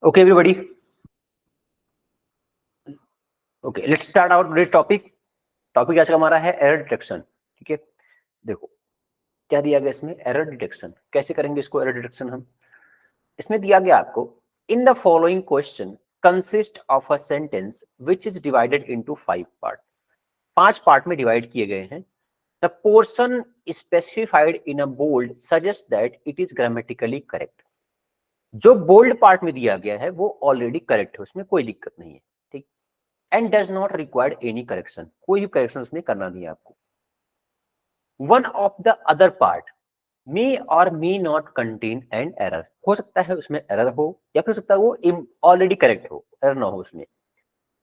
Okay, everybody. Okay, let's start our today's topic. Topic आज का हमारा है एरर डिटेक्शन. ठीक है, देखो क्या दिया गया इसमें, एरर डिटेक्शन. कैसे करेंगे इसको एरर डिटेक्शन हम? इसमें दिया गया आपको, in the following question consist of a sentence which is divided into 5 part. 5 part में डिवाइड किए गए हैं. The portion specified in a bold suggest that it is grammatically correct. जो बोल्ड पार्ट में दिया गया है वो ऑलरेडी करेक्ट है, उसमें कोई दिक्कत नहीं है. ठीक, and does not required any correction, कोई भी करेक्शन उसमें करना नहीं है आपको. One of the other part may or may not contain an error. हो सकता है उसमें एरर हो या फिर हो सकता है वो ऑलरेडी करेक्ट हो, एरर ना हो उसमें.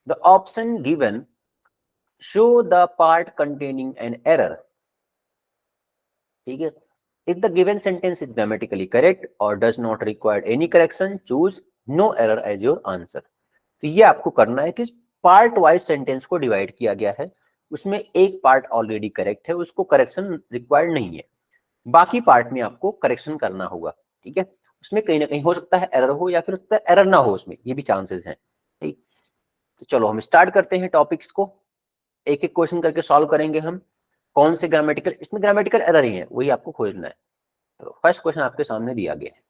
The option given show the part containing an error. ठीक है, if the given sentence is grammatically correct or does not require any correction, choose no error as your answer. तो ये आपको करना है कि पार्ट वाइज सेंटेंस को divide किया गया है, उसमें एक पार्ट ऑलरेडी करेक्ट है, उसको करेक्शन रिक्वायर्ड नहीं है, बाकी पार्ट में आपको करेक्शन करना होगा. ठीक है, उसमें कहीं ना कहीं हो सकता है एरर हो या फिर सकता है एरर ना हो, उसमें ये भी चांसेस हैं. ठीक, तो चलो हम स्टार्ट करते हैं टॉपिक्स को. एक एक क्वेश्चन करके सॉल्व करेंगे हम. कौन से ग्रामेटिकल, इसमें ग्रामेटिकल एरर ही है, वही आपको खोजना है. तो फर्स्ट क्वेश्चन आपके सामने दिया गया है.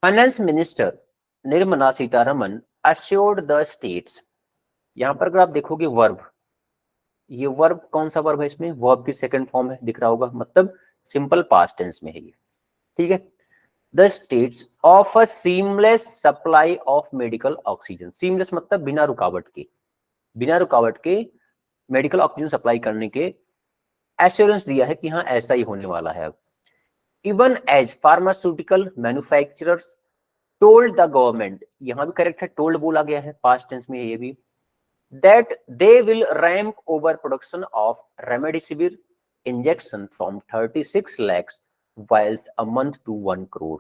Finance minister Nirmala Sitharaman assured the states. यहां पर अगर आप देखोगे वर्ब, ये वर्ब कौन सा वर्ब है, इसमें वर्ब की सेकंड फॉर्म है, दिख रहा होगा, मतलब सिंपल पास्ट टेंस में है ये. ठीक है, the states of a seamless supply of medical oxygen. Seamless मतलब बिना रुकावट के, बिना रुकावट के मेडिकल ऑक्सीजन सप्लाई करने के एश्योरेंस दिया है कि हाँ ऐसा ही होने वाला है. अब even as pharmaceutical manufacturers told the government, यहां भी करेक्ट है, टोल्ड बोला गया है पास्ट टेंस में ये भी, that they will ramp over production of remdesivir injection from 36 lakhs vials a month to 1 crore.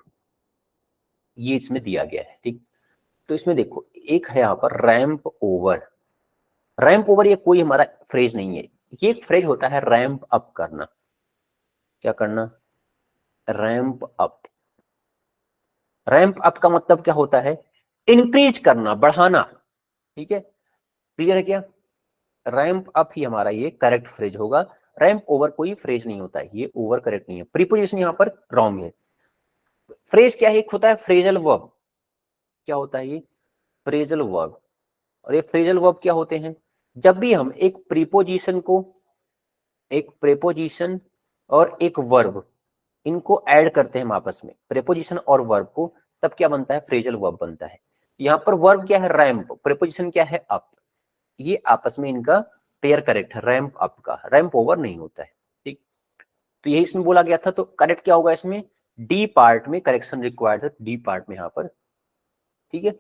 ये इसमें दिया गया है. ठीक, तो इसमें देखो एक है यहाँ पर रैम्प ओवर. रैम्प ओवर ये कोई हमारा फ्रेज नहीं है, ये एक फ्रेज होता है रैम्प अप करना. क्या करना? Ramp up. रैंप अप का मतलब क्या होता है? इंक्रीज करना, बढ़ाना. ठीक है, क्लियर है क्या? रैंप अप ही हमारा ये करेक्ट फ्रेज होगा. रैंप ओवर कोई फ्रेज नहीं होता है, ये ओवर करेक्ट नहीं है, प्रीपोजिशन यहां पर रॉन्ग है. फ्रेज क्या है? एक होता है फ्रेजल वर्ब. क्या होता है ये? Phrasal verb. और ये फ्रेजल वर्ब क्या होते हैं? जब भी हम एक प्रीपोजिशन को, एक प्रीपोजिशन और एक वर्ब, इनको ऐड करते हैं हम आपस में, प्रीपोजिशन और वर्ब को, तब क्या बनता है? फ्रेजल वर्ब बनता है. यहां पर वर्ब क्या है? रैंप. प्रीपोजिशन क्या है? अप. ये आपस में इनका पेयर करेक्ट है, रैंप अप का. रैंप ओवर नहीं होता है. ठीक, तो यही इसमें बोला गया था. तो करेक्ट क्या होगा इसमें? डी पार्ट में करेक्शन रिक्वायर्ड है, डी पार्ट में यहां पर. ठीक है,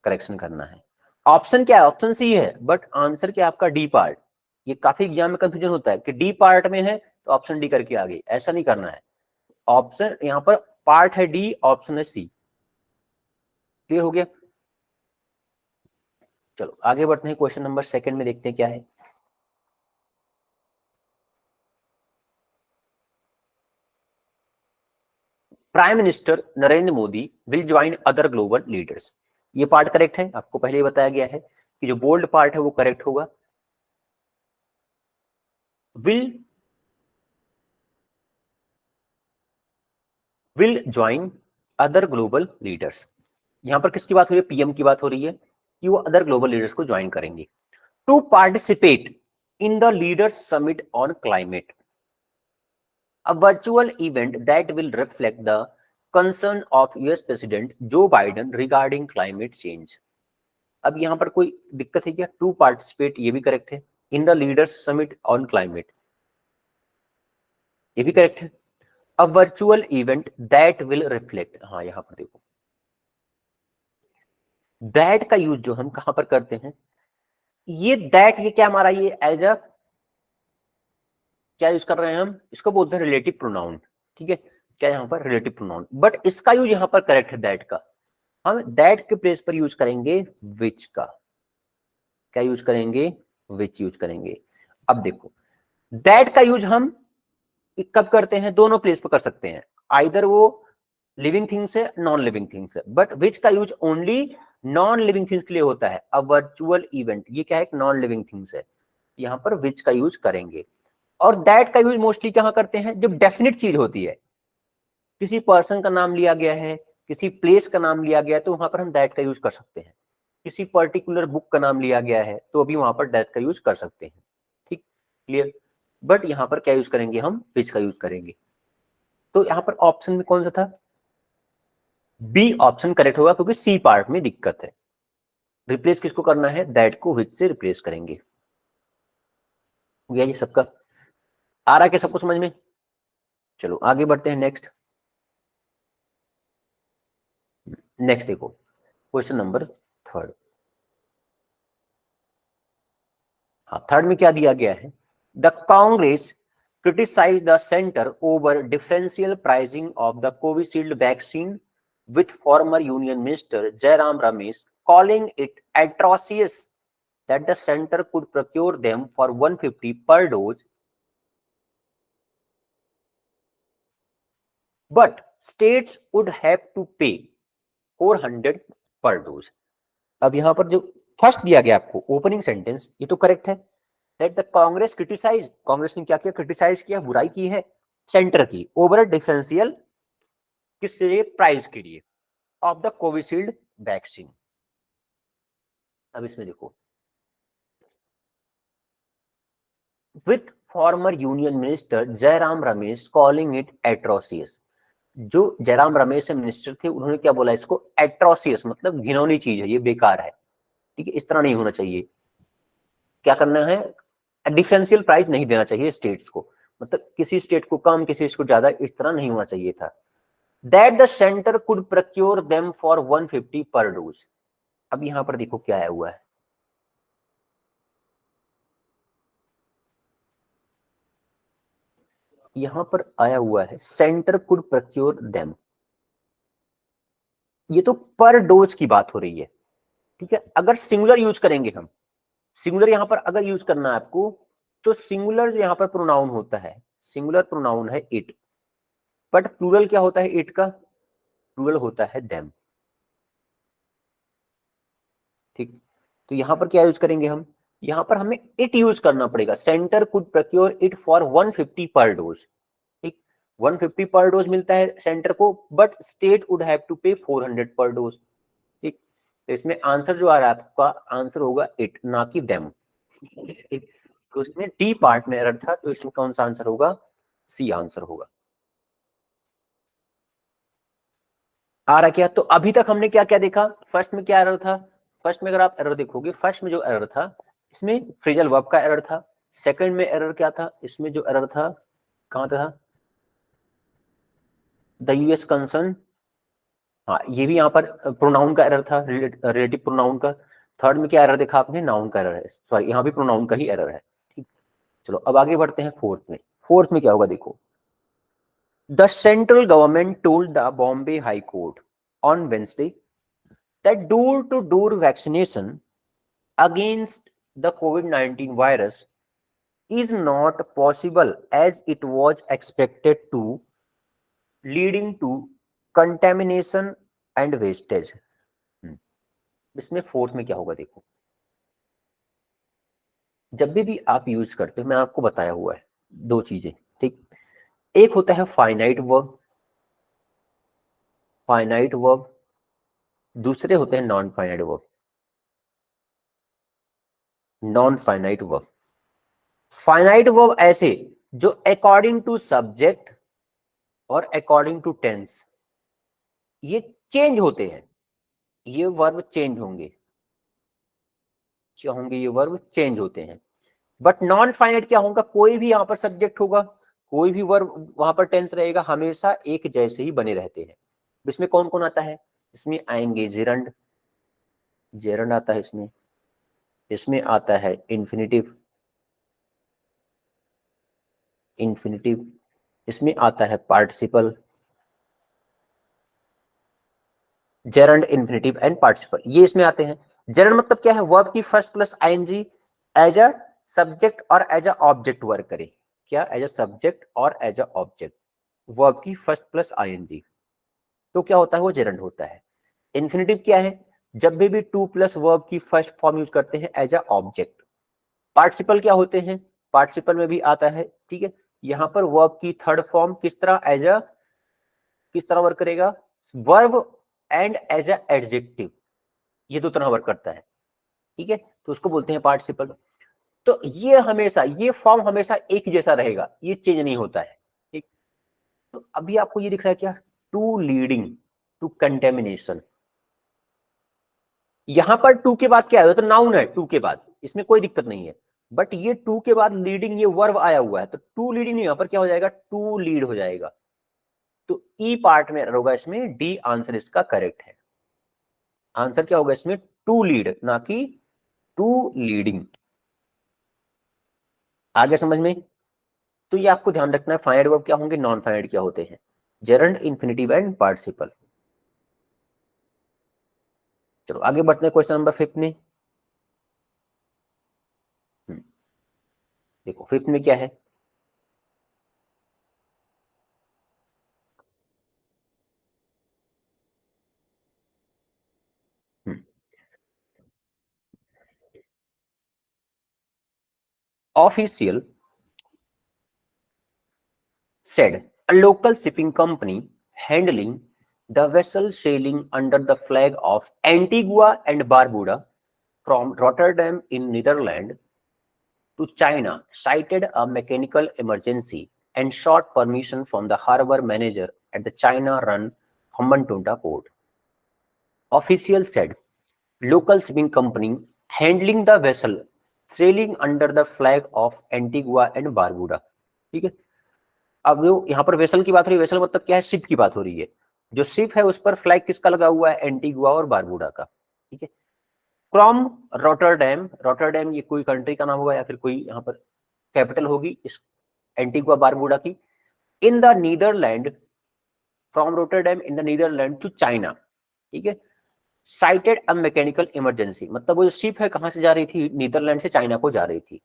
करेक्शन करना है. ऑप्शन क्या है? ऑप्शन सी है, बट आंसर क्या आपका? D part. ये काफी एग्जाम में कंफ्यूजन होता है कि डी पार्ट में है तो ऑप्शन डी करके आ गई, ऐसा नहीं करना है. ऑप्शन यहां पर पार्ट है डी, ऑप्शन है सी. क्लियर हो गया? चलो आगे बढ़ते हैं, क्वेश्चन नंबर सेकंड में देखते हैं क्या है. Prime minister Narendra Modi will join other global leaders. ये पार्ट करेक्ट है, आपको पहले ही बताया गया है कि जो बोल्ड पार्ट है वो करेक्ट होगा. Will join other global leaders. यहां पर किसकी बात हो रही है? पीएम की बात हो रही है कि वो अदर ग्लोबल लीडर्स को ज्वाइन करेंगे to participate in the leaders summit on climate, a virtual event that will reflect the concern of US President Joe Biden regarding climate change. अब यहां पर कोई दिक्कत है क्या? टू पार्टिसिपेट ये भी करेक्ट है, इन the leaders summit on climate ये भी करेक्ट है. A virtual event that will reflect, हाँ यहां पर देखो दैट का यूज जो हम कहां पर करते हैं, ये दैट, ये क्या हमारा, ये एज अ क्या यूज कर रहे हैं हम? इसको बोलते हैं रिलेटिव प्रोनाउन. ठीक है, क्या यहां पर? Relative pronoun. बट इसका यूज यहां पर करेक्ट है दैट का. हम दैट के प्लेस पर यूज करेंगे विच का. क्या यूज करेंगे? विच यूज करेंगे. अब देखो दैट का यूज हम कब करते हैं? दोनों प्लेस पर कर सकते हैं. आइदर वो लिविंग थिंग्स है, नॉन लिविंग थिंग्स है, बट विच का use only non living things के लिए होता है। अ वर्चुअल इवेंट, ये क्या है, एक नॉन लिविंग थिंग्स है, यहाँ पर विच का यूज करेंगे। और दैट का यूज मोस्टली कहाँ करते हैं, जब डेफिनेट चीज होती है, किसी पर्सन का नाम लिया गया है, किसी प्लेस का नाम लिया गया है, तो वहां पर हम दैट का यूज कर सकते हैं। किसी पर्टिकुलर बुक का नाम लिया गया है तो अभी वहां पर दैट का यूज कर सकते हैं। ठीक, क्लियर। बट यहाँ पर क्या यूज करेंगे, हम विच का यूज करेंगे। तो यहाँ पर ऑप्शन में कौन सा था, बी ऑप्शन करेक्ट होगा, क्योंकि सी पार्ट में दिक्कत है। रिप्लेस किसको करना है, दैट को विच से रिप्लेस करेंगे। ये सबका आ रहा है क्या, सबको समझ में। चलो आगे बढ़ते हैं, नेक्स्ट। नेक्स्ट देखो, क्वेश्चन नंबर थर्ड। हाँ, थर्ड में क्या दिया गया है, the Congress criticise the centre over differential pricing of the Covishield vaccine with former Union Minister Jairam Ramesh, calling it atrocious that the center could procure them for 150 per dose, but states would have to pay 400 per dose. अब यहां पर जो first दिया गया आपको opening sentence, ये तो correct है, that the Congress criticise, Congress ने क्या किया, क्रिटिसाइज किया, बुराई की है सेंटर की, ओवर डिफरेंशियल किस लिए, प्राइस के लिए, ऑफ द कोविशील्ड वैक्सीन। अब इसमें देखो, with former union minister Jairam Ramesh calling it atrocious, जो जयराम रमेश से मिनिस्टर थे उन्होंने क्या बोला, इसको एट्रोसियस, मतलब घिनौनी चीज है, ये बेकार है। ठीक है, इस तरह नहीं होना चाहिए। क्या करना है, डिफरेंशियल प्राइस नहीं देना चाहिए स्टेट्स को, मतलब किसी स्टेट को कम किसी को ज्यादा, इस तरह नहीं होना चाहिए था। That the centre could procure them for 150 पर डोज। अब यहां पर देखो क्या आया हुआ है, यहां पर आया हुआ है सेंटर कुड प्रोक्योर देम, ये तो पर डोज की बात हो रही है। ठीक है, अगर सिंगुलर यूज करेंगे हम, सिंगुलर यहां पर अगर यूज करना है आपको, तो सिंगुलर जो यहां पर प्रोनाउन होता है, सिंगुलर प्रोनाउन है इट, बट प्लूरल क्या होता है इट का, प्लूरल होता है देम। ठीक, तो यहां पर क्या यूज करेंगे हम, यहां पर हमें इट यूज करना पड़ेगा, centre could procure it for 150 पर डोज। ठीक, 150 पर डोज मिलता है सेंटर को, but state would have to pay 400 पर डोज। ठीक, तो इसमें आंसर जो आ रहा है आपका, आंसर होगा इट, ना कि देम। तो इसमें डी पार्ट में एरर था, तो इसमें कौन सा आंसर होगा, सी आंसर होगा। आ रहा क्या, तो अभी तक हमने क्या क्या देखा, फर्स्ट में क्या एरर था, फर्स्ट में अगर आप एरर देखोगे, फर्स्ट में जो एरर था इसमें फ्रेजल वर्ब का एरर था। सेकंड में एरर क्या था, इसमें जो एरर था कहां था, द यूएस कंसर्न, हाँ ये भी यहाँ पर प्रोनाउन का एरर था, रिलेटिव प्रोनाउन का। थर्ड में क्या एरर देखा आपने, नाउन का एरर है, सॉरी यहाँ भी प्रोनाउन का ही एरर है। ठीक, चलो अब आगे बढ़ते हैं फोर्थ में। फोर्थ में क्या होगा देखो, the central government told the Bombay high court on Wednesday that door-to-door vaccination against the COVID-19 virus is not possible as it was expected to, leading to contamination and wastage। इसमें fourth में क्या होगा देखो, जब भी आप यूज करते हो, मैं आपको बताया हुआ है दो चीजें। ठीक, एक होता है फाइनाइट वर्ब, फाइनाइट वर्ब, दूसरे होते हैं non finite verb, non finite verb. Finite verb ऐसे जो अकॉर्डिंग टू सब्जेक्ट और अकॉर्डिंग टू टेंस ये चेंज होते हैं, ये वर्ब चेंज होंगे, क्या होंगे, ये वर्ब चेंज होते हैं। बट नॉन फाइनाइट क्या होगा, कोई भी यहाँ पर सब्जेक्ट होगा, कोई भी वर्ब वहां पर टेंस रहेगा, हमेशा एक जैसे ही बने रहते हैं। इसमें कौन कौन आता है, इसमें आएंगे जेरंड, जेरंड आता है इसमें, इसमें आता है इंफिनिटिव, इंफिनिटिव, इसमें आता है participle, gerund, infinitive and participle, ये इसमें आते हैं। जेरंड मतलब क्या है, वर्ब की first plus ING as a subject और एज अ ऑब्जेक्ट वर्क करे, क्या, एज अ सब्जेक्ट और एज अ ऑब्जेक्ट, वर्ब की फर्स्ट प्लस आईएनजी। तो क्या होता है, वो जेरंड होता है। इन्फिनेटिव क्या है, जब भी टू प्लस वर्ब की फर्स्ट फॉर्म यूज करते हैं एज अ ऑब्जेक्ट। पार्टिसिपल क्या होते हैं, पार्टिसिपल में भी आता है, ठीक है। यहां पर वर्ब की थर्ड फॉर्म किस तरह, एज अ, किस तरह वर्क करेगा, verb and as a adjective, ये दो तरह वर्क करता है, ठीक है। तो उसको बोलते हैं पार्टिसिपल। तो ये हमेशा, ये फॉर्म हमेशा एक जैसा रहेगा, ये चेंज नहीं होता है, ठीक। तो अभी आपको ये दिख रहा है क्या, टू लीडिंग टू कंटेमिनेशन। यहां पर टू के बाद क्या है, तो नाउन है टू के बाद, इसमें कोई दिक्कत नहीं है। बट ये टू के बाद लीडिंग, ये वर्ब आया हुआ है, तो टू लीडिंग नहीं, यहां पर क्या हो जाएगा, टू लीड हो जाएगा। तो ई पार्ट में होगा, इसमें डी आंसर इसका करेक्ट है। आंसर क्या होगा इसमें, टू लीड, ना कि टू लीडिंग। आगे समझ में। तो ये आपको ध्यान रखना है, फाइनाइट वर्ब क्या होंगे, नॉन फाइनाइट क्या होते हैं, जेरंड, इन्फिनिटिव एंड पार्टिसिपल। चलो आगे बढ़ते हैं क्वेश्चन नंबर 5 में। देखो 5 में क्या है, official said a local shipping company handling the vessel sailing under the flag of Antigua and Barbuda from Rotterdam in Netherlands to China cited a mechanical emergency and sought permission from the harbor manager at the China-run Hambantota port. Official said local shipping company handling the vessel sailing under the flag of Antigua and Barbuda. ठीक है। अब जो यहाँ पर vessel की बात हो रही है, वेसल मतलब क्या है, शिप की बात हो रही है। जो शिप है उस पर फ्लैग किसका लगा हुआ है, एंटीगुआ और बारबुडा का, ठीक है। फ्रॉम रॉटरडैम, रॉटरडैम ये कोई कंट्री का नाम होगा या फिर कोई यहाँ पर कैपिटल होगी इस एंटीगुआ बारबुडा की। In the Netherland, from Rotterdam in the Netherland to China, ठीक है। साइटेड अ मैकेनिकल इमरजेंसी, मतलब वो जो शिप है कहां से जा रही थी, नीदरलैंड से चाइना को जा रही थी।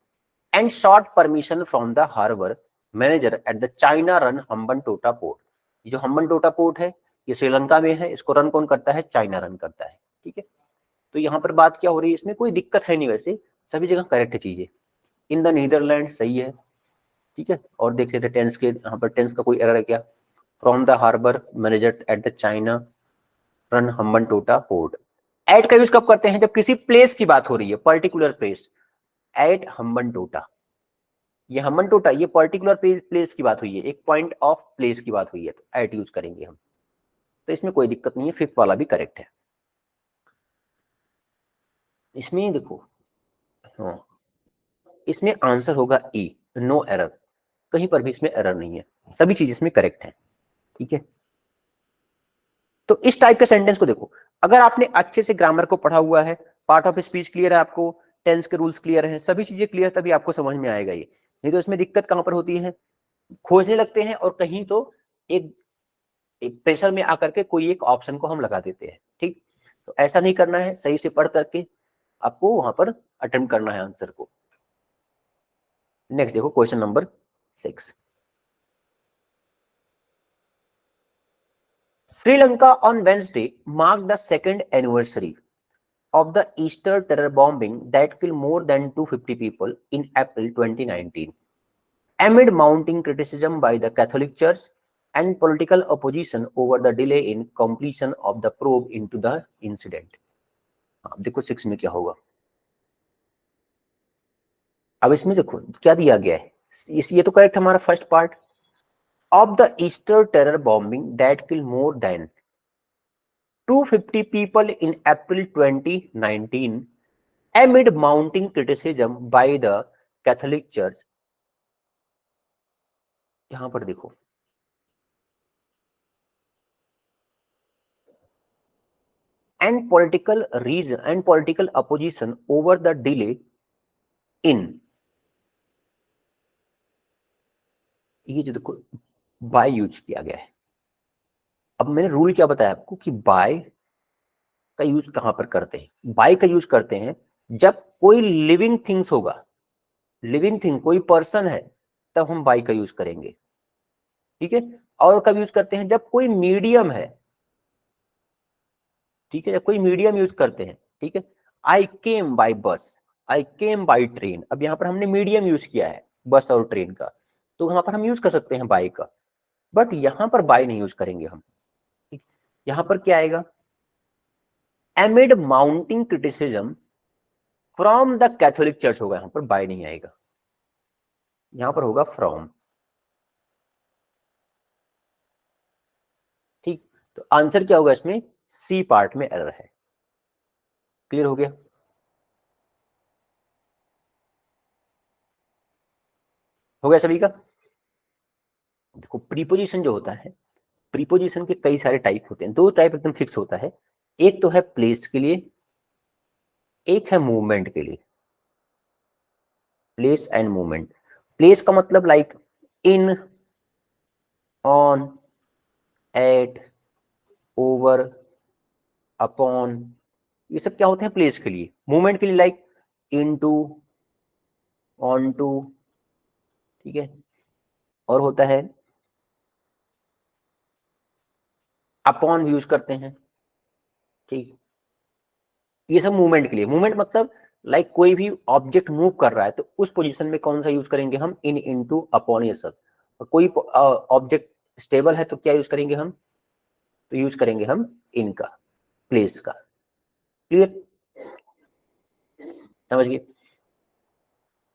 And sought permission from the harbour manager at the China run Hambantota port. ये जो हम्बनटोटा पोर्ट है ये श्रीलंका में है, इसको रन कौन करता है, चाइना रन करता है, ठीक है। तो यहाँ पर बात क्या हो रही है, इसमें कोई दिक्कत है नहीं, वैसे सभी जगह करेक्ट चीजें। इन द नीदरलैंड सही है, ठीक है। और देख लेते टेंस के, यहाँ पर टेंस का कोई एरर है क्या, from the harbour manager at the China run Hambantota port. At का यूज कब करते हैं, जब किसी प्लेस की बात हो रही है, पर्टिकुलर प्लेस, एट हम्बनटोटा। ये हम्बनटोटा ये पर्टिकुलर प्लेस की बात हुई है, एक पॉइंट ऑफ प्लेस की बात हुई है, तो एट यूज करेंगे हम। तो इसमें कोई दिक्कत नहीं है, फिफ्थ वाला भी करेक्ट है। इसमें देखो, हाँ इसमें आंसर होगा ई, नो एरर, कहीं पर भी इसमें एरर नहीं है, सभी चीज इसमें करेक्ट है, ठीक है। तो इस टाइप के सेंटेंस को देखो, अगर आपने अच्छे से ग्रामर को पढ़ा हुआ है, पार्ट ऑफ स्पीच क्लियर है आपको, टेंस के रूल्स क्लियर है, सभी चीजें क्लियर, तभी आपको समझ में आएगा ये। नहीं तो इसमें दिक्कत कहां पर होती है, खोजने लगते हैं और कहीं तो एक एक प्रेशर में आकर के कोई एक ऑप्शन को हम लगा देते हैं, ठीक। तो ऐसा नहीं करना है, सही से पढ़ करके आपको वहां पर अटेम्प्ट करना है आंसर को। नेक्स्ट देखो question number 6। Sri Lanka on Wednesday marked the second anniversary of the Easter terror bombing that killed more than 250 people in April 2019, amid mounting criticism by the Catholic Church and political opposition over the delay in completion of the probe into the incident. अब देखो 6 में क्या होगा। अब इसमें देखो क्या दिया गया है, ये तो करेक्ट हमारा first part, of the Easter terror bombing that kill more than 250 people in April 2019 amid mounting criticism by the Catholic Church। यहां पर देखो and political reason and political opposition over the delay in, ये जो देखो by use किया गया है। अब मैंने रूल क्या बताया आपको कि बाय का यूज कहां पर करते हैं, बाय का यूज करते हैं जब कोई लिविंग थिंग्स होगा, लिविंग थिंग कोई पर्सन है, तब हम बाय का यूज करेंगे, ठीक है। और कब यूज करते हैं, जब कोई मीडियम है, ठीक है, या कोई मीडियम यूज करते हैं, ठीक है, आई केम बाय बस, आई केम बाय ट्रेन। अब यहाँ पर हमने मीडियम यूज किया है बस और ट्रेन का, तो वहां पर हम यूज कर सकते हैं बाय का, बट यहां पर बाय नहीं यूज करेंगे हम। ठीक, यहां पर क्या आएगा, एमिड mounting criticism from the Catholic church होगा, यहां पर बाय नहीं आएगा, यहां पर होगा फ्रॉम। ठीक, तो आंसर क्या होगा इसमें, सी पार्ट में एरर है। क्लियर हो गया? हो गया सभी का? देखो प्रीपोजिशन जो होता है, प्रीपोजिशन के कई सारे टाइप होते हैं, दो टाइप एकदम फिक्स होता है, एक तो है प्लेस के लिए, एक है मूवमेंट के लिए। प्लेस एंड मूवमेंट, प्लेस का मतलब like in, on, at, over, upon, ये सब क्या होते हैं प्लेस के लिए। मूवमेंट के लिए लाइक इनटू, ऑन टू, ठीक है, और होता है अपॉन यूज करते हैं। ठीक, ये सब मूवमेंट के लिए। मूवमेंट मतलब लाइक कोई भी ऑब्जेक्ट मूव कर रहा है तो उस पोजीशन में कौन सा यूज करेंगे हम, इन, इनटू, अपॉन, ये सब। कोई ऑब्जेक्ट स्टेबल है तो क्या यूज करेंगे हम, तो यूज करेंगे हम इन का, प्लेस का। क्लियर, समझ गए?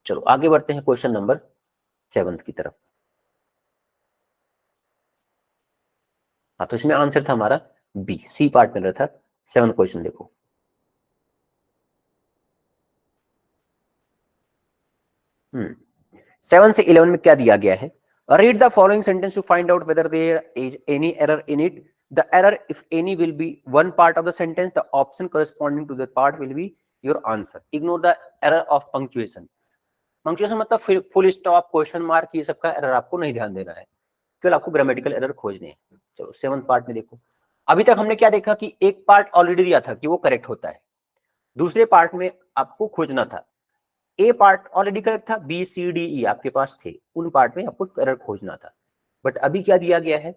चलो आगे बढ़ते हैं क्वेश्चन नंबर 7 की तरफ। हाँ, तो इसमें आंसर था हमारा बी, सी पार्ट में रहा था। 7 क्वेश्चन देखो। 7 से 11 में क्या दिया गया है, read the following sentence to find out whether there is any error in it, the error if any will be one part of the sentence, the option corresponding to the part will be your answer. Ignore the error of punctuation. Punctuation मतलब full stop, question mark, ये सब का error आपको नहीं ध्यान देना है, केवल आपको ग्रामेटिकल एरर खोजने हैं। चलो 7th पार्ट में देखो। अभी तक हमने क्या देखा कि एक पार्ट ऑलरेडी दिया था कि वो करेक्ट होता है, दूसरे पार्ट में आपको खोजना था। ए पार्ट ऑलरेडी करेक्ट था, बी सी डी ई आपके पास थे, उन पार्ट में आपको एरर खोजना था। बट अभी क्या दिया गया है,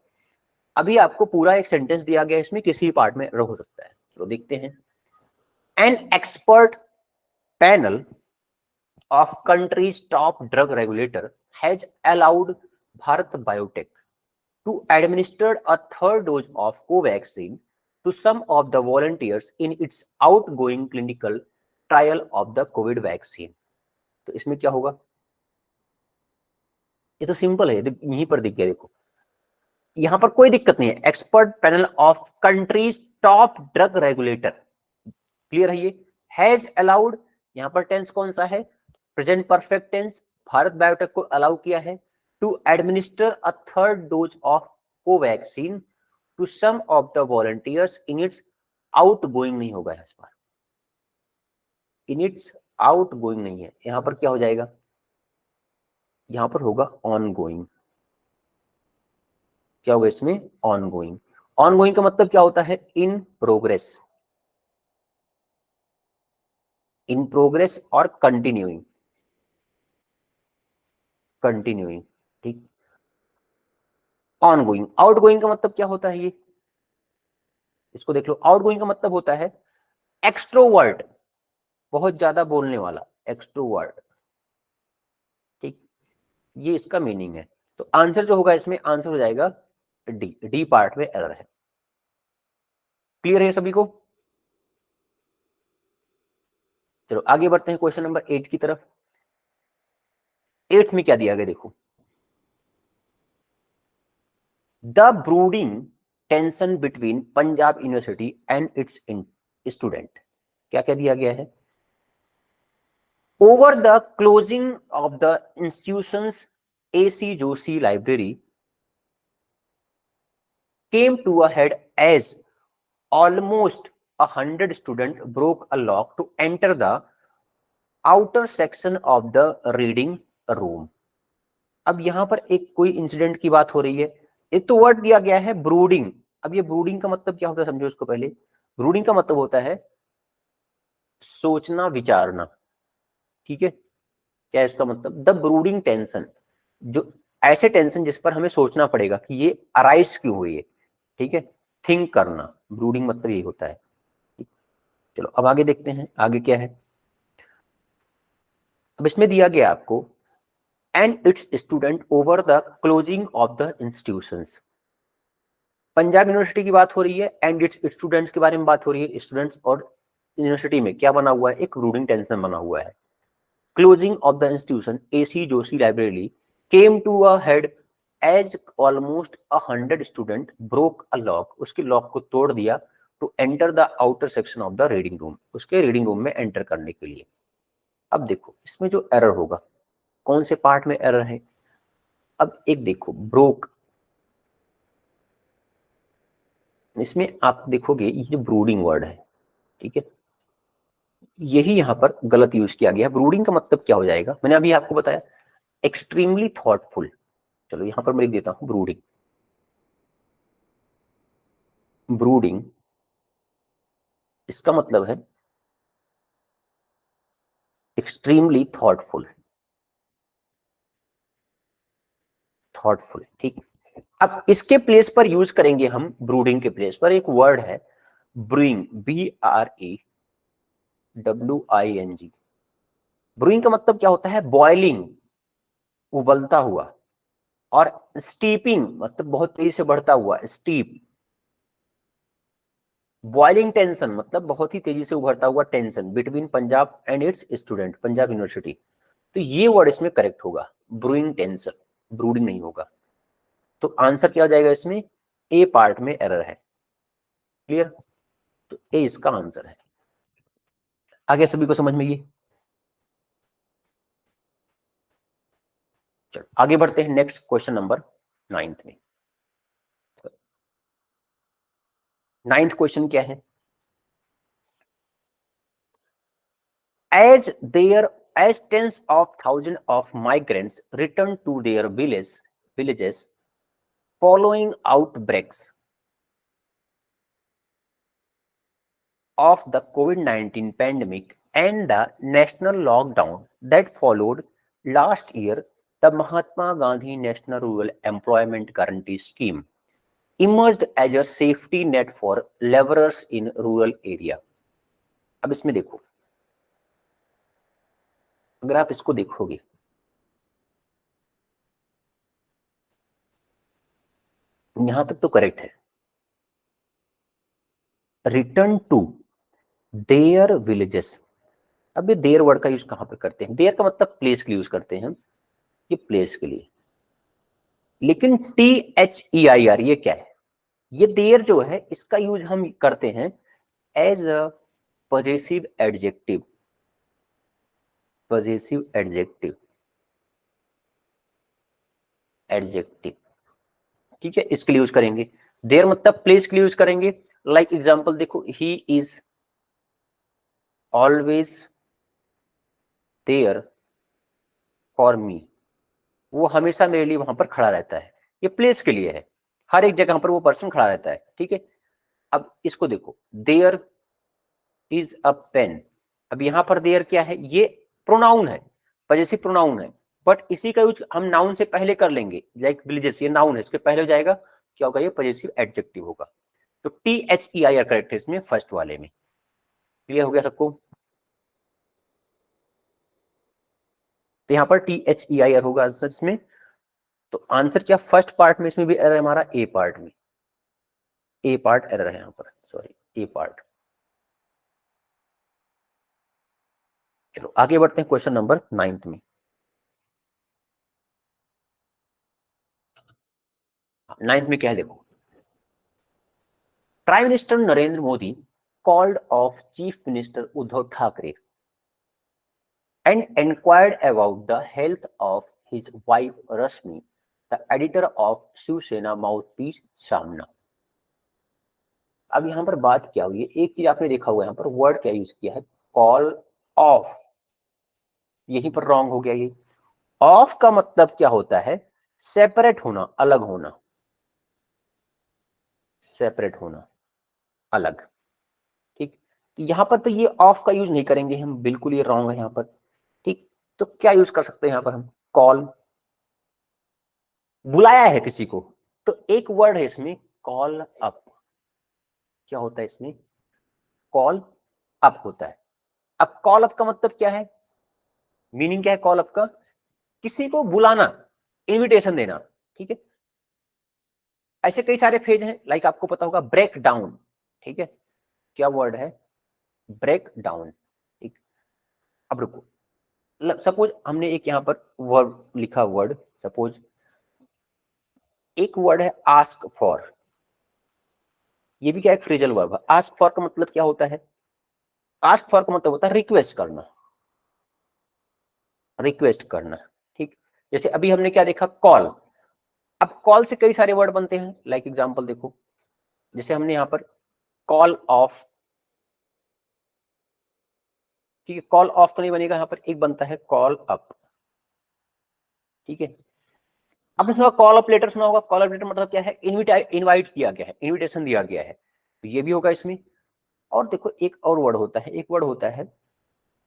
अभी आपको पूरा एक सेंटेंस दिया गया है, इसमें किसी पार्ट में एरर हो सकता है। तो देखते हैं। An expert panel of country's top drug regulator has allowed Bharat Biotech to administer a third dose of Covaxin to some of the volunteers in its outgoing clinical trial of the COVID vaccine। तो इसमें क्या होगा, ये तो simple है, यहीं पर दिख गया देखो, यहां पर कोई दिक्कत नहीं है। Expert panel of countries top drug regulator, clear है ये, हैज अलाउड, यहां पर टेंस कौन सा है, present perfect tense, Bharat biotech को अलाउ किया है to administer a third dose of Covaxin to some of the volunteers in its out going, नहीं होगा इस बार, इन इट्स आउट गोइंग नहीं है, यहां पर क्या हो जाएगा, यहां पर होगा ऑन गोइंग। क्या होगा इसमें, ऑन गोइंग। ऑन गोइंग का मतलब क्या होता है, इन प्रोग्रेस, इन प्रोग्रेस और कंटिन्यूइंग, कंटिन्यूइंग, ठीक। ऑन गोइंग, आउट गोइंग का मतलब क्या होता है, ये इसको देख लो। आउट गोइंग का मतलब होता है एक्सट्रोवर्ट, बहुत ज्यादा बोलने वाला, एक्सट्रोवर्ट, ठीक, ये इसका मीनिंग है। तो आंसर जो होगा इसमें, आंसर हो जाएगा डी, डी पार्ट में एरर है। क्लियर है सभी को? चलो आगे बढ़ते हैं क्वेश्चन नंबर 8 की तरफ। 8th में क्या दिया गया देखो, the brooding tension between Punjab university and it's student, क्या क्या दिया गया है, over the closing of the institutions AC Joshi library came to a head as almost 100 students broke a lock to enter the outer section of the reading room। अब यहां पर एक कोई इंसिडेंट की बात हो रही है। एक तो वर्ड दिया गया है ब्रूडिंग। अब ये ब्रूडिंग का मतलब क्या होता है समझो इसको पहले। ब्रूडिंग का मतलब होता है सोचना, विचारना, ठीक है। क्या है इसका मतलब, द ब्रूडिंग टेंशन, जो ऐसे टेंशन जिस पर हमें सोचना पड़ेगा कि ये अराइज क्यों हुई है, ठीक है, थिंक करना, ब्रूडिंग मतलब यही होता है। चलो अब आगे देखते हैं, आगे क्या है। अब इसमें दिया गया आपको and it's student over the closing of the institutions. Punjab university की बात हो रही है एंड इट्स स्टूडेंट्स के बारे में बात हो रही है। स्टूडेंट्स और यूनिवर्सिटी में क्या बना हुआ है, एक रूलिंग टेंशन बना हुआ है। Closing of the institution AC Joshi library came to a head as almost 100 student broke a lock. उसके लॉक को तोड़ दिया to enter the outer section of the reading room, उसके रीडिंग रूम में एंटर करने के लिए। अब देखो इसमें जो एरर होगा, कौन से पार्ट में एरर है। अब एक देखो ब्रोक, इसमें आप देखोगे ये जो ब्रूडिंग वर्ड है, ठीक है, यही यहां पर गलत यूज किया गया। ब्रूडिंग का मतलब क्या हो जाएगा, मैंने अभी आपको बताया, एक्सट्रीमली थॉटफुल। चलो यहां पर मैं लिख देता हूं ब्रूडिंग। ब्रूडिंग इसका मतलब है एक्सट्रीमली थॉटफुल। थॉटफुल, ठीक। अब इसके प्लेस पर यूज करेंगे हम, ब्रूडिंग के प्लेस पर एक वर्ड है ब्रूइंग, BREWING। ब्रूइंग का मतलब क्या होता है, बॉइलिंग, उबलता हुआ। और स्टीपिंग मतलब बहुत तेजी से बढ़ता हुआ, स्टीप। बॉइलिंग टेंशन मतलब बहुत ही तेजी से उभरता हुआ tension between Punjab and it's student, Punjab university. तो ये वर्ड इसमें करेक्ट होगा, ब्रूइंग टेंशन, ब्रूडिंग नहीं होगा। तो आंसर क्या हो जाएगा इसमें, ए पार्ट में एरर है। क्लियर, तो ए इसका आंसर है। आगे सभी को समझ में ये। चलो आगे बढ़ते हैं नेक्स्ट क्वेश्चन नंबर 9 में। 9th क्वेश्चन क्या है, as there as tens of thousands of migrants return to their villages following outbreaks of the COVID-19 pandemic and the national lockdown that followed last year, the Mahatma Gandhi National Rural Employment Guarantee Scheme emerged as a safety net for laborers in rural area. अब इसमें देखो, अगर आप इसको देखोगे, यहां तक तो करेक्ट है। रिटर्न टू देयर विलेजेस, अब ये देयर वर्ड का यूज कहां पर करते हैं, देयर का मतलब प्लेस के लिए यूज करते हैं हम, ये प्लेस के लिए। लेकिन THEIR ये क्या है, ये देयर जो है इसका यूज हम करते हैं as a possessive adjective. Possessive adjective, adjective, ठीक है, इसके लिए यूज करेंगे। देयर मतलब प्लेस के लिए यूज करेंगे। लाइक एग्जांपल देखो, he is always there for me, वो हमेशा मेरे लिए वहां पर खड़ा रहता है। ये प्लेस के लिए है, हर एक जगह पर वो पर्सन खड़ा रहता है, ठीक है। अब इसको देखो, देयर इज अ पेन। अब यहां पर देयर क्या है, ये प्रोनाउन है, पॉजेसिव प्रोनाउन है। बट इसी का यूज हम नाउन से पहले कर लेंगे। लाइक विलेजेस, ये नाउन है, इसके पहले हो जाएगा, क्या होगा, ये पॉजेसिव एडजेक्टिव होगा। तो THEIR करेक्ट है इसमें, फर्स्ट वाले में। क्लियर हो गया सबको। तो यहाँ पर THEIR होगा आंसर इसमें। तो आंसर क्या, फर्स्ट पार्ट में इसमें भी एरर है हमारा, ए पार्ट में, ए पार्ट एरर है यहाँ पर, सॉरी ए पार्ट। चलो आगे बढ़ते हैं क्वेश्चन नंबर 9 में। 9 में क्या है देखो, prime minister Narendra Modi called off chief minister Uddhav Thackeray and inquired about the health of his wife Rashmi, the editor of Shiv Sena Mouthpiece Samna। अब यहां पर बात क्या हुई है, एक चीज आपने देखा हुआ, यहां पर वर्ड क्या यूज किया है, कॉल ऑफ। यहीं पर रॉन्ग हो गया। ये ऑफ का मतलब क्या होता है, सेपरेट होना, अलग होना, सेपरेट होना, अलग, ठीक। तो यहां पर तो ये ऑफ का यूज नहीं करेंगे हम, बिल्कुल ये रॉन्ग है यहां पर, ठीक। तो क्या यूज कर सकते हैं यहां पर हम, कॉल, बुलाया है किसी को, तो एक वर्ड है इसमें, कॉल अप। क्या होता है इसमें, कॉल अप होता है। अब कॉल अप का मतलब क्या है, मीनिंग क्या है कॉल अप का, किसी को बुलाना, इनविटेशन देना, ठीक है। ऐसे कई सारे फेज हैं, लाइक आपको पता होगा ब्रेक डाउन, ठीक है, क्या वर्ड है, ब्रेक डाउन, ठीक। अब रुको, सपोज हमने एक यहां पर वर्ड लिखा, वर्ड सपोज एक वर्ड है आस्क फॉर, ये भी क्या एक फ्रेजल वर्ब है। आस्क फॉर का मतलब क्या होता है, आस्क फॉर का मतलब होता है रिक्वेस्ट करना, रिक्वेस्ट करना, ठीक। जैसे अभी हमने क्या देखा, कॉल। अब कॉल से कई सारे वर्ड बनते हैं, लाइक एग्जांपल देखो, जैसे हमने यहां पर कॉल ऑफ, ठीक है, कॉल ऑफ तो नहीं बनेगा, यहां पर एक बनता है कॉल अप, ठीक है। आपने सुना कॉल अप लेटर, सुना होगा, कॉल अप लेटर मतलब क्या है, इनवाइट किया गया है, इनविटेशन दिया गया है, तो ये भी होगा इसमें। और देखो एक और वर्ड होता है, एक वर्ड होता है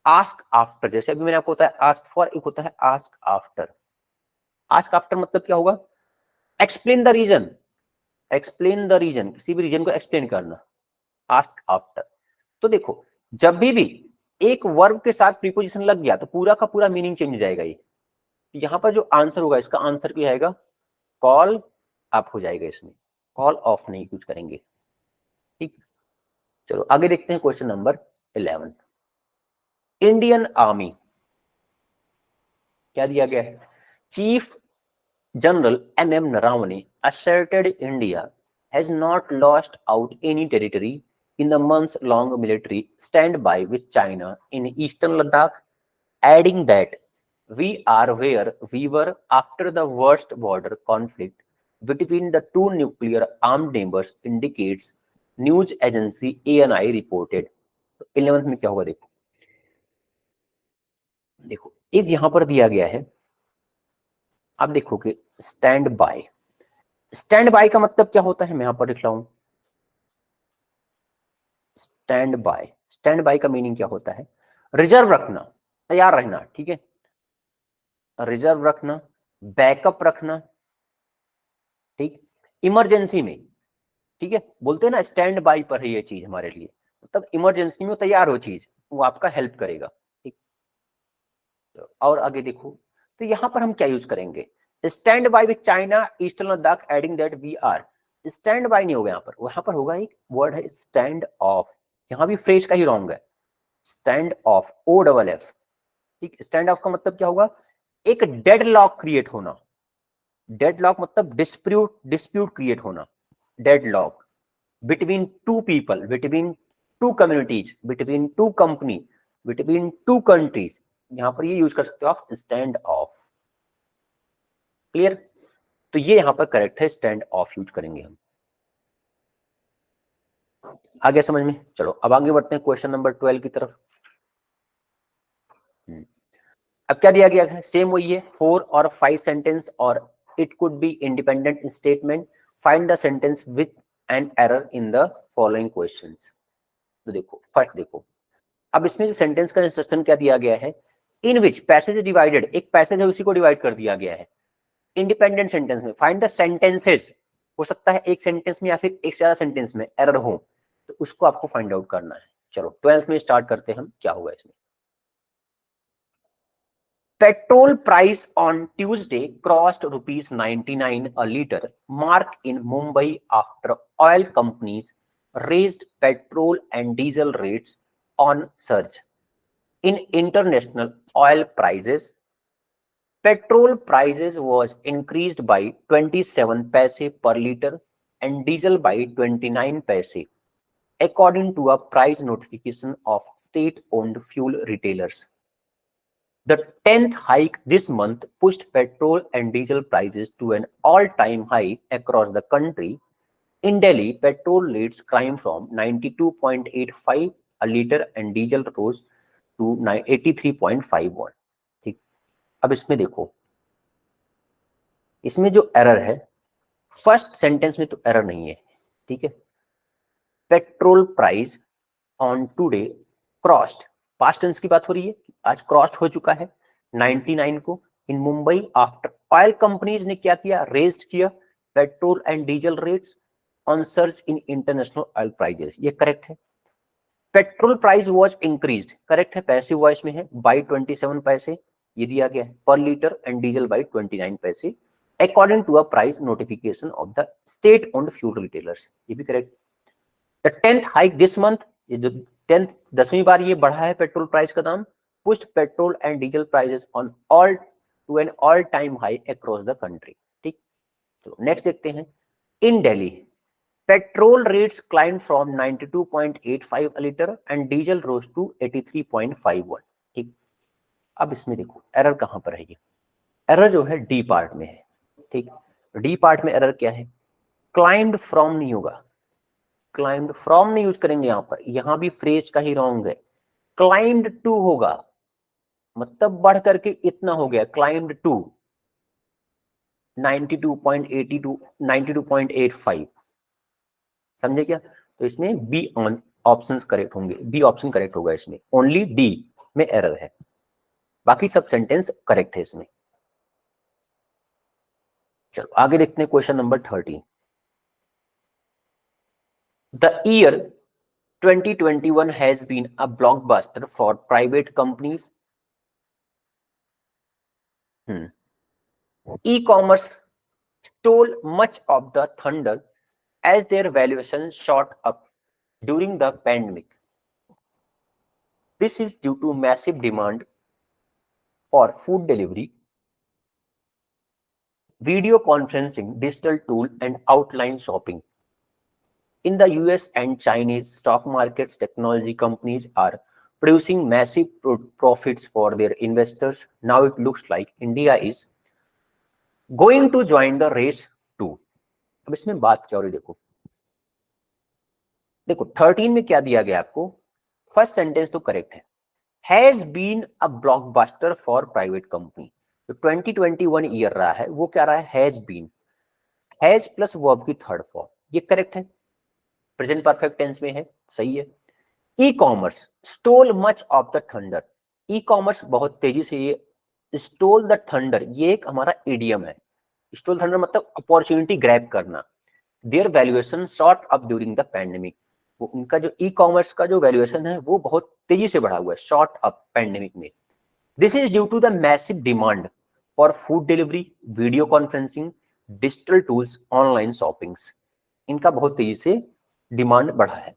आस्क आफ्टर, जैसे अभी मैंने आपको बताया आस्क फॉर, एक होता है आस्क आफ्टर। आस्क आफ्टर मतलब क्या होगा, explain the reason, explain the reason, किसी भी रीजन को एक्सप्लेन करना, आस्क आफ्टर। तो देखो जब भी एक वर्ब के साथ प्रीपोजिशन लग गया तो पूरा का पूरा मीनिंग चेंज हो जाएगा। ये यहां पर जो आंसर होगा, इसका आंसर क्या आएगा, कॉल अप हो जाएगा, इसमें कॉल ऑफ नहीं यूज करेंगे, ठीक। चलो आगे देखते हैं क्वेश्चन नंबर 11। इंडियन आर्मी, क्या दिया गया है, chief general MM Naravane asserted India has not lost out any territory in the months-long military standby with China in eastern Ladakh, adding that we are where we were after the worst border conflict between the two nuclear armed neighbors, indicates news agency ANI reported। 11th में क्या होगा, देखो देखो एक यहां पर दिया गया है, आप देखोगे स्टैंड बाय। स्टैंड बाय का मतलब क्या होता है, मैं यहां पर लिख रहा हूं स्टैंड बाय। स्टैंड बाय का मीनिंग क्या होता है, रिजर्व रखना, तैयार रहना, ठीक है, रिजर्व रखना, बैकअप रखना, ठीक, इमरजेंसी में, ठीक है, बोलते हैं ना स्टैंड बाय पर है ये चीज हमारे लिए, मतलब इमरजेंसी में तैयार हो चीज, वो आपका हेल्प करेगा, ठीक। और आगे देखो, तो यहां पर हम क्या यूज करेंगे, stand by with China eastern Ladakh, adding that we are. Stand by नहीं होगा यहां पर होगा एक वर्ड है स्टैंड ऑफ, यहां भी फ्रेज का ही रॉन्ग है, स्टैंड ऑफ, OFF, ठीक। स्टैंड ऑफ का मतलब क्या होगा, एक डेडलॉक क्रिएट होना, डेडलॉक मतलब डिस्प्यूट, डिस्प्यूट क्रिएट होना, deadlock between two people, between two communities, between two company, between two countries, यहां पर ये यूज कर सकते हो आप स्टैंड ऑफ, क्लियर। तो ये यहां पर करेक्ट है, स्टैंड ऑफ यूज करेंगे हम। आगे समझ में, चलो अब आगे बढ़ते हैं क्वेश्चन नंबर 12 की तरफ। अब क्या दिया गया है, सेम वही है, 4 और 5 सेंटेंस और it could be independent statement, find the sentence with an error in the following questions. तो देखो फर्स्ट देखो, अब इसमें जो सेंटेंस का इंस्ट्रक्शन क्या दिया गया है, इन विच पैसेज डिवाइडेड, एक पैसेज है उसी को डिवाइड कर दिया गया है इंडिपेंडेंट सेंटेंस में, फाइंड द सेंटेंसेज, हो सकता है एक सेंटेंस में या फिर एक से ज्यादा सेंटेंस में एरर हो, तो उसको आपको फाइंड आउट करना है। चलो 12th में स्टार्ट करते हैं हम, क्या होगा इसमें। Petrol price on Tuesday crossed rupees 99 a liter mark in Mumbai after oil companies raised petrol and diesel rates on surge in international oil prices. Petrol prices was increased by 27 paise per liter and diesel by 29 paise, according to a price notification of state-owned fuel retailers. The 10th hike this month pushed petrol and diesel prices to an all-time high across the country. In Delhi, petrol rates climbed from 92.85 a liter and diesel rose to 83.51। ठीक, अब इसमें देखो, इसमें जो error है, first sentence में तो error नहीं है, ठीक है। Petrol price on today crossed, past tense की बात हो रही है, आज क्रॉस्ड हो चुका है 99 को, इन मुंबई आफ्टर ऑयल कंपनीज ने क्या किया, रेज्ड किया petrol and diesel rates on surge in international oil prices, ये करेक्ट है। Petrol price was increase, correct है, पैसिव वॉइस में है, बाई 27 पैसे ये दिया गया है पर लीटर, एंड डीजल बाई 29 पैसे according to a price notification of the state owned fuel retailers, ये भी correct. The 10th hike this month, ये जो 10th 10वीं बार ये बढ़ा है पेट्रोल प्राइस का दाम, pushed petrol and diesel prices on all to an all time high across the country. ठीक, चलो नेक्स्ट देखते हैं। इन Delhi petrol rates climbed from 92.85 a liter and diesel rose to 83.51। ठीक, अब इसमें देखो एरर कहां पर है, ये एरर जो है डी पार्ट में है। ठीक, डी पार्ट में एरर क्या है, क्लाइंब्ड फ्रॉम नहीं होगा, क्लाइंब्ड फ्रॉम नहीं यूज करेंगे यहां पर, यहां भी फ्रेज का ही रॉन्ग है, क्लाइंब्ड टू होगा, मतलब बढ़ करके इतना हो गया, क्लाइंब्ड टू 92.82 92.85, समझे क्या? तो इसमें बी ऑप्शंस करेक्ट होंगे, बी ऑप्शन करेक्ट होगा इसमें, ओनली डी में एरर है, बाकी सब सेंटेंस करेक्ट है इसमें। चलो आगे देखते हैं question number 13। The year 2021 has been a blockbuster for private companies. E-commerce stole much of the thunder as their valuation shot up during the pandemic. This is due to massive demand for food delivery, video conferencing, digital tool, and outline shopping. In the US and Chinese stock markets, technology companies are producing massive profits for their investors. Now it looks like India is going to join the race too. अब इसमें बात क्या हो रही देखो, देखो 13 में क्या दिया गया आपको, फर्स्ट सेंटेंस तो करेक्ट है, has been a blockbuster for private company. तो 2021 ईयर रहा है, वो क्या रहा है, has been, has plus verb की थर्ड फॉर्म, ये करेक्ट है, प्रेजेंट परफेक्ट टेंस में है, सही है। E commerce stole much of the thunder, e commerce बहुत तेजी से, ये स्टोल द थंडर ये एक हमारा इडियम है, स्टोल थंडर मतलब अपॉर्चुनिटी ग्रैब करना। Their valuation shot up during the pandemic, वो उनका जो ई कॉमर्स का जो वैल्यूएशन है वो बहुत तेजी से बढ़ा हुआ है, शॉट अप पैंडेमिक में। This is due to the massive demand for food delivery, video conferencing, digital tools, online shoppings, इनका बहुत तेजी से डिमांड बढ़ा है।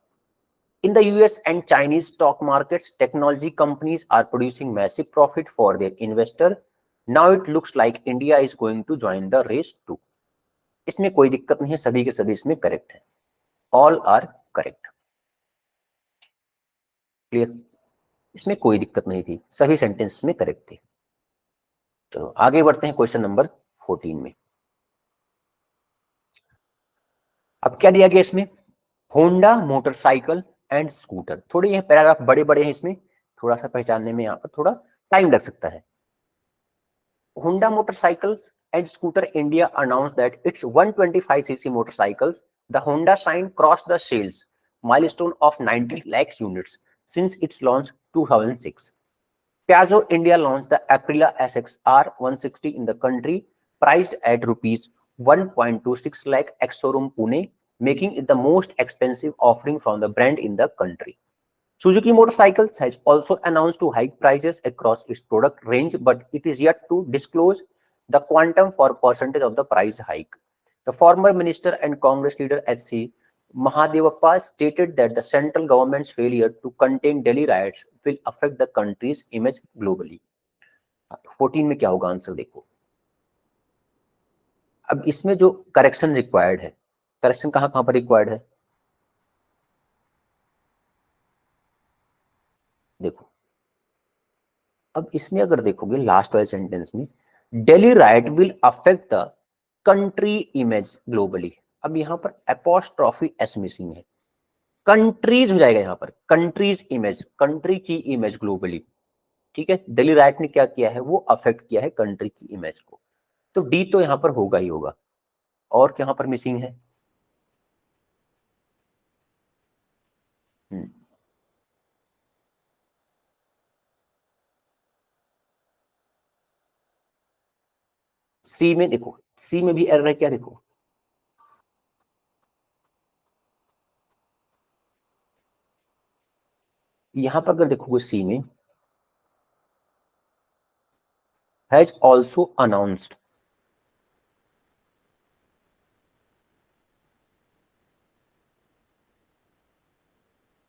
In the US and Chinese stock markets, technology companies are producing massive profit for their investor. Now it looks like India is going to join the race too. इसमें कोई दिक्कत नहीं है, सभी के सभी इसमें करेक्ट है, ऑल आर करेक्ट, क्लियर, इसमें कोई दिक्कत नहीं थी, सभी सेंटेंस में करेक्ट थे। चलो आगे बढ़ते हैं क्वेश्चन नंबर 14 में। अब क्या दिया गया इसमें, होंडा मोटरसाइकिल एंड स्कूटर, थोड़े ये पैराग्राफ बड़े बड़े हैं, इसमें थोड़ा सा पहचानने में यहाँ पर थोड़ा टाइम लग सकता है। Honda motorcycles and Scooter India announced that its 125cc motorcycles, the Honda Shine, crossed the sales milestone of 90 lakh units since its launch 2006. Piaggio India launched the Aprilia SXR 160 in the country, priced at rupees 1.26 lakh ex-showroom Pune, making it the most expensive offering from the brand in the country. Suzuki Motorcycles has also announced to hike prices across its product range, but it is yet to disclose the quantum for percentage of the price hike. The former minister and Congress leader H.C. Mahadevappa stated that the central government's failure to contain Delhi riots will affect the country's image globally. 14 में क्या होगा answer देखो, अब इसमें जो correction required है, correction कहां पर रिक्वायर्ड है, देखो अब इसमें अगर देखोगे लास्ट वाले सेंटेंस में, Delhi riot will affect the country image globally, अब यहां पर एपोस्ट्रॉफी एस मिसिंग है, कंट्रीज हो जाएगा यहां पर, कंट्रीज इमेज, कंट्री की इमेज ग्लोबली, ठीक है। दिल्ली राइट ने क्या किया है, वो अफेक्ट किया है कंट्री की इमेज को, तो डी तो यहां पर होगा ही होगा, और यहां पर मिसिंग है, सी में देखो, सी में भी एरर है क्या, देखो यहां पर अगर देखोगे सी में, has also announced,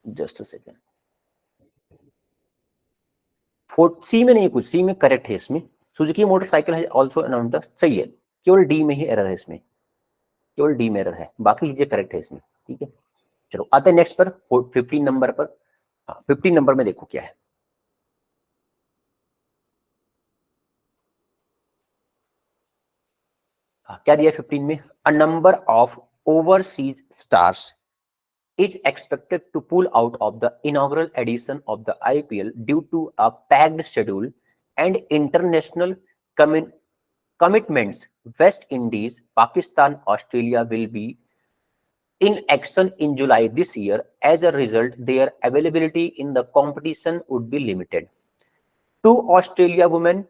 just a second, C में नहीं कुछ, सी में करेक्ट है इसमें, Suzuki motorcycle has also announced the, सही है, केवल डी में ही एरर है इसमें, केवल डी में एरर है, बाकी चीजें करेक्ट है इसमें, ठीक है। चलो आते हैं नेक्स्ट पर, 15 नंबर पर। हाँ 15 नंबर में देखो क्या है। क्या दिया 15 में, a number of overseas stars is expected to pull out of the inaugural edition of the IPL due to a packed schedule and international commitments. West Indies, Pakistan, Australia will be in action in July this year. As a result, their availability in the competition would be limited. Two Australia women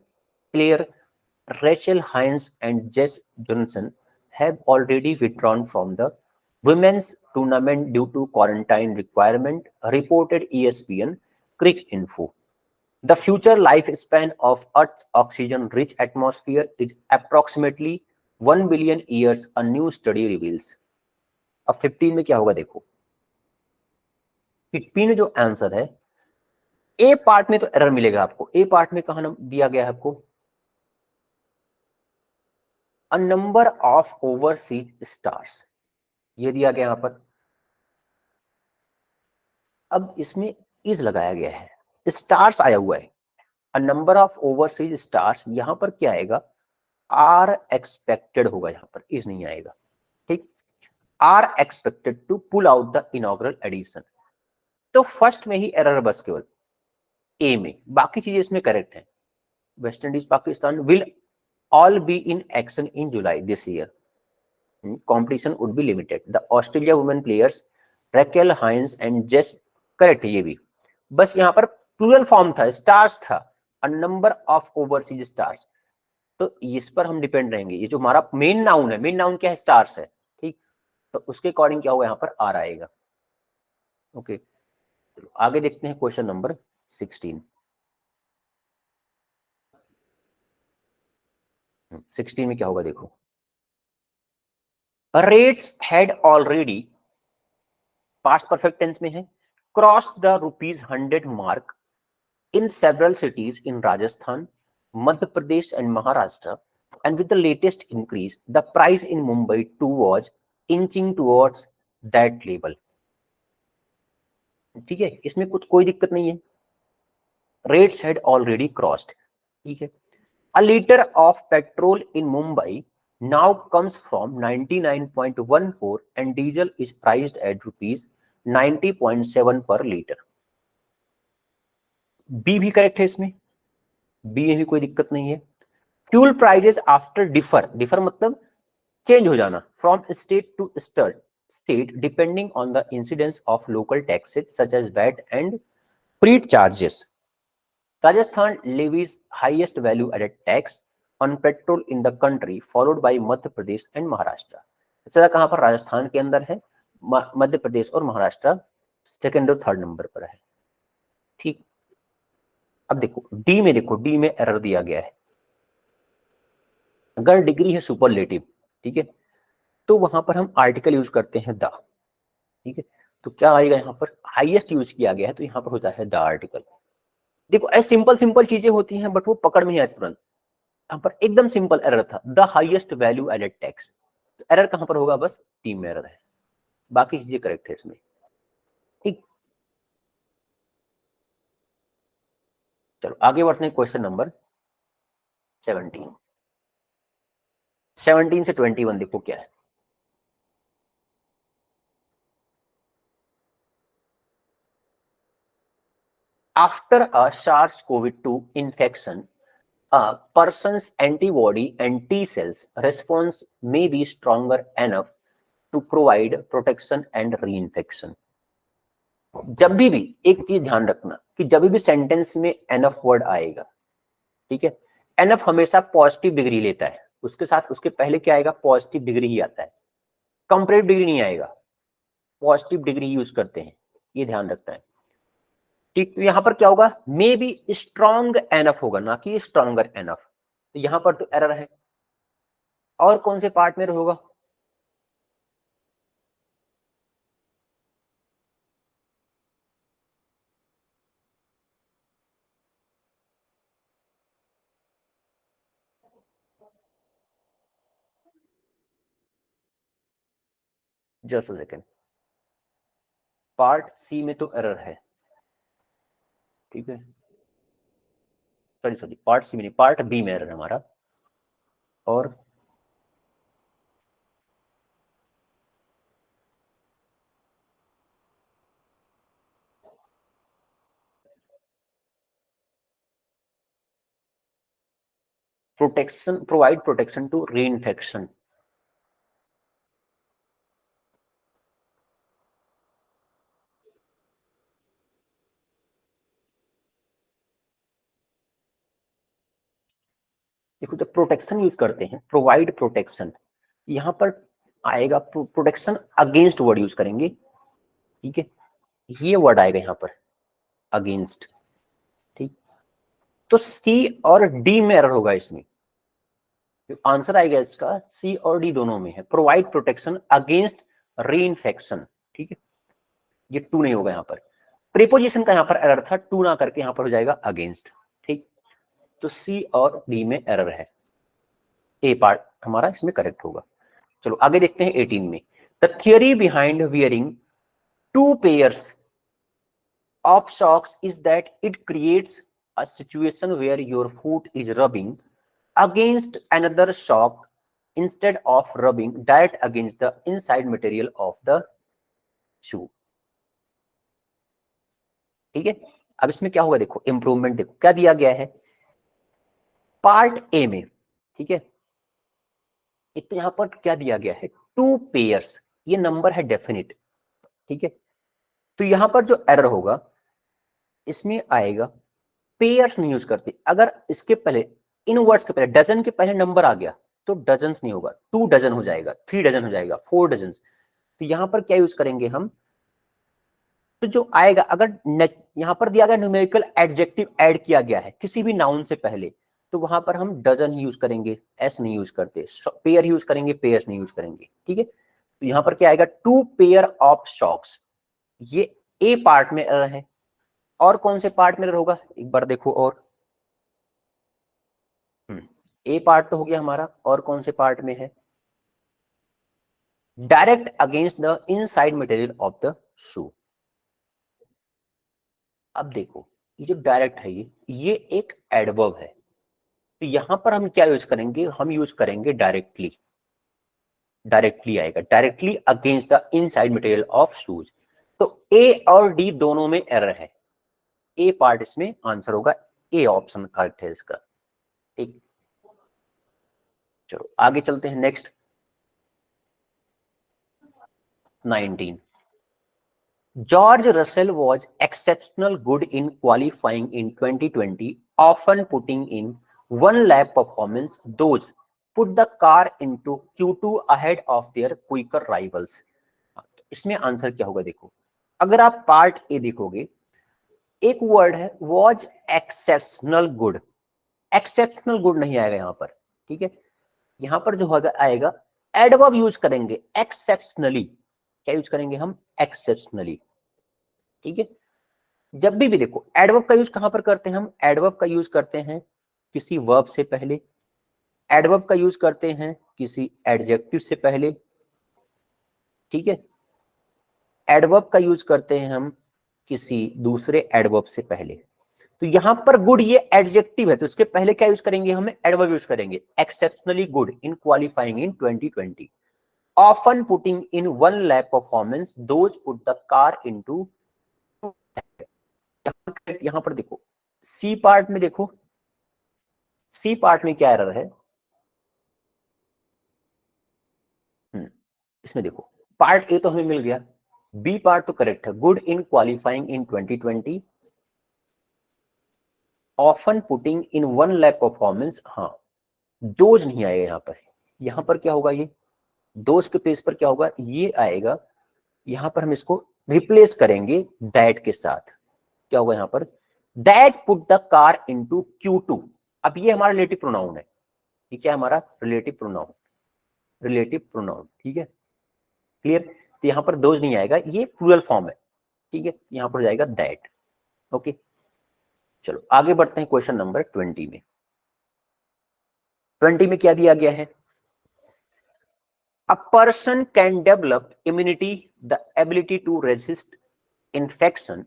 player Rachel Hines and Jess Johnson have already withdrawn from the women's tournament due to quarantine requirement, reported ESPN Cricinfo. The future lifespan of Earth's oxygen-rich atmosphere is approximately 1 billion years, a new study reveals. अब 15 में क्या होगा देखो, 15 में जो answer है, ए part में तो एरर मिलेगा आपको, ए पार्ट में कहां दिया गया है आपको, a number of overseas stars, ये दिया गया यहां पर। अब इसमें इज लगाया गया है, स्टार्स आया हुआ है, a number of overseas stars, यहां पर क्या आएगा, आर एक्सपेक्टेड होगा, यहां पर इज नहीं आएगा, ठीक। Are expected to pull out the inaugural edition, तो फर्स्ट में ही एरर बस केवल ए में, बाकी चीजें इसमें करेक्ट है। West Indies Pakistan will all be in action in July this year. Competition would be limited. The Australia women players Raquel Hines and Jess, correct है ये भी, बस यहाँ पर प्लूरल फॉर्म था, स्टार्स था, a number of overseas stars, तो इस पर हम डिपेंड रहेंगे। ये जो हमारा मेन नाउन है, मेन नाउन क्या है, स्टार्स है, ठीक, तो उसके अकॉर्डिंग क्या होगा, यहाँ पर आर आएगा। ओके, तो आगे देखते हैं क्वेश्चन नंबर 16। 16 में क्या होगा देखो, rates had already, past perfect tense में है, cross the ₹100 mark in several cities in Rajasthan, Madhya Pradesh and Maharashtra, and with the latest increase the price in Mumbai too was inching towards that level. ठीक है, इसमें कुछ कोई दिक्कत नहीं है, रेट्स हैड ऑलरेडी क्रॉस्ड, ठीक है। अ litre of petrol in Mumbai now comes from 99.14 and diesel is priced at ₹90.7 per liter. B भी करेक्ट है इसमें, बी में भी कोई दिक्कत नहीं है। Fuel prices often differ, differ मतलब चेंज हो जाना, from state to state depending on the incidence of local taxes such as VAT and freight charges. Rajasthan levies highest value added tax on petrol in the country followed by Madhya Pradesh and Maharashtra. सबसे ज्यादा कहां पर, राजस्थान के अंदर है, मध्य प्रदेश और Maharashtra second और third number पर है, ठीक। अब देखो डी में, देखो डी में एरर दिया गया है, अगर डिग्री है सुपरलेटिव, ठीक है, तो वहां पर हम आर्टिकल यूज करते हैं द, ठीक है, तो क्या आएगा यहाँ पर, हाईएस्ट यूज किया गया है तो यहाँ पर होता है द आर्टिकल। देखो ऐसे सिंपल सिंपल चीजें होती हैं बट वो पकड़ में नहीं आती तुरंत, यहाँ पर एकदम सिंपल एरर था, the highest value added tax, error कहां पर होगा, बस टीम में एरर है, बाकी चीजें करेक्ट है इसमें, ठीक। चलो आगे बढ़ते हैं क्वेश्चन नंबर 17। 17 से 21 देखो क्या है। After a SARS-CoV-2 infection, a person's antibody and T cells response may be stronger enough to provide protection and reinfection. जब भी एक चीज ध्यान रखना कि जब भी सेंटेंस में एनफ वर्ड आएगा, ठीक है, एनफ हमेशा पॉजिटिव डिग्री लेता है, उसके साथ उसके पहले क्या आएगा, पॉजिटिव डिग्री ही आता है, कंपैरेटिव डिग्री नहीं आएगा, पॉजिटिव डिग्री यूज करते हैं, ये ध्यान रखना है। ठीक, तो यहां पर क्या होगा, मे बी स्ट्रॉन्ग एनफ होगा, ना कि स्ट्रॉन्गर एनफ। तो यहां पर तो एरर है। और कौन से पार्ट में होगा, जस्ट सेकेंड, पार्ट सी में तो एरर है, ठीक है, सॉरी सॉरी, पार्ट सी में नहीं, पार्ट बी में एरर है हमारा। और protection, provide protection to re infection. देखो जब प्रोटेक्शन यूज करते हैं, प्रोवाइड प्रोटेक्शन, यहां पर आएगा प्रोटेक्शन अगेंस्ट वर्ड यूज करेंगे, ठीक है, ये वर्ड आएगा यहां पर, अगेंस्ट, ठीक। तो सी और डी में एरर होगा इसमें, तो आंसर आएगा इसका सी और डी दोनों में है, प्रोवाइड प्रोटेक्शन अगेंस्ट री इन्फेक्शन, ठीक है, ये टू नहीं होगा यहाँ पर, प्रीपोजिशन का यहाँ पर एरर था, टू ना करके यहाँ पर हो जाएगा अगेंस्ट, ठीक। तो सी और डी में एरर है, ए पार्ट हमारा इसमें करेक्ट होगा। चलो आगे देखते हैं 18 में, the theory behind wearing two pairs of socks is that it creates a situation where your foot is rubbing against another sock instead of rubbing direct against the inside material of the shoe, ठीक है। अब इसमें क्या होगा, देखो improvement, देखो क्या दिया गया है पार्ट ए में, ठीक है, एक तो यहां पर क्या दिया गया है, टू पेयर्स, ये नंबर है डेफिनिट, ठीक है। तो यहां पर जो एरर होगा इसमें आएगा, पेयर्स नहीं यूज करते, अगर इसके पहले, इन वर्ड्स के पहले, डजन के पहले नंबर आ गया तो डजन्स नहीं होगा, 2 डजन हो जाएगा, 3 डजन हो जाएगा, 4 डजन। तो यहां पर क्या यूज करेंगे हम, तो जो आएगा, अगर यहां पर दिया गया न्यूमेरिकल एडजेक्टिव ऐड किया गया है किसी भी नाउन से पहले, तो वहां पर हम डजन ही यूज करेंगे, एस नहीं यूज करते, पेयर यूज करेंगे, पेयर्स नहीं यूज करेंगे, ठीक है। तो यहां पर क्या आएगा, टू पेयर ऑफ सॉक्स, ये ए पार्ट में एरर है। और कौन से पार्ट में एरर होगा, एक बार देखो, और ए पार्ट तो हो गया हमारा, और कौन से पार्ट में है, direct against the inside material of the shoe. अब देखो ये जो डायरेक्ट है, ये एक एडवर्ब है, तो यहां पर हम क्या यूज करेंगे, हम यूज करेंगे डायरेक्टली, डायरेक्टली आएगा, directly against the inside material of shoes. तो ए और डी दोनों में एरर है, ए पार्ट इसमें आंसर होगा, ए ऑप्शन करेक्ट है इसका, ठीक। चलो आगे चलते हैं, next 19, George Russell was exceptional good in qualifying in 2020, often putting in one lap performance. Those put the car into Q2 ahead of their quicker rivals. इसमें आंसर क्या होगा, देखो अगर आप पार्ट ए देखोगे, एक वर्ड है was exceptional good, exceptional good नहीं आएगा यहां पर, ठीक है। यहां पर जो होगा आएगा, एडवर्ब यूज करेंगे एक्सेप्शनली, क्या यूज करेंगे हम, एक्सेप्शनली, ठीक है। जब भी देखो एडवर्ब का यूज कहां पर करते हैं हम, एडवर्ब का यूज करते हैं किसी वर्ब से पहले, एडवर्ब का यूज करते हैं किसी एडजेक्टिव से पहले, ठीक है, एडवर्ब का यूज करते हैं हम किसी दूसरे एडवर्ब से पहले। तो यहां पर गुड ये एडजेक्टिव है, तो इसके पहले क्या यूज करेंगे, हमें एडवर्ब यूज करेंगे, exceptionally good in qualifying in 2020, often putting in one lap performance, those put the car into, यहां पर देखो सी पार्ट में, देखो सी पार्ट में क्या एरर है, इसमें देखो पार्ट ए तो हमें मिल गया, बी पार्ट तो करेक्ट है, good in qualifying in 2020, often putting in one lap performance, हाँ दोज नहीं आएगा यहां पर क्या होगा, ये दोज के प्लेस पर क्या होगा, ये आएगा, यहां पर हम इसको रिप्लेस करेंगे दैट के साथ, क्या होगा यहाँ पर, that put the car into Q2। अब ये हमारा रिलेटिव प्रोनाउन है, ये क्या है हमारा रिलेटिव प्रोनाउन, रिलेटिव प्रोनाउन, ठीक है क्लियर। तो यहाँ पर दोज नहीं आएगा, ये प्लूरल फॉर्म है, ठीक है, यहाँ पर जाएगा दैट। ओके चलो आगे बढ़ते हैं क्वेश्चन नंबर 20 में। 20 में क्या दिया गया है, a person can develop immunity, the ability to resist infection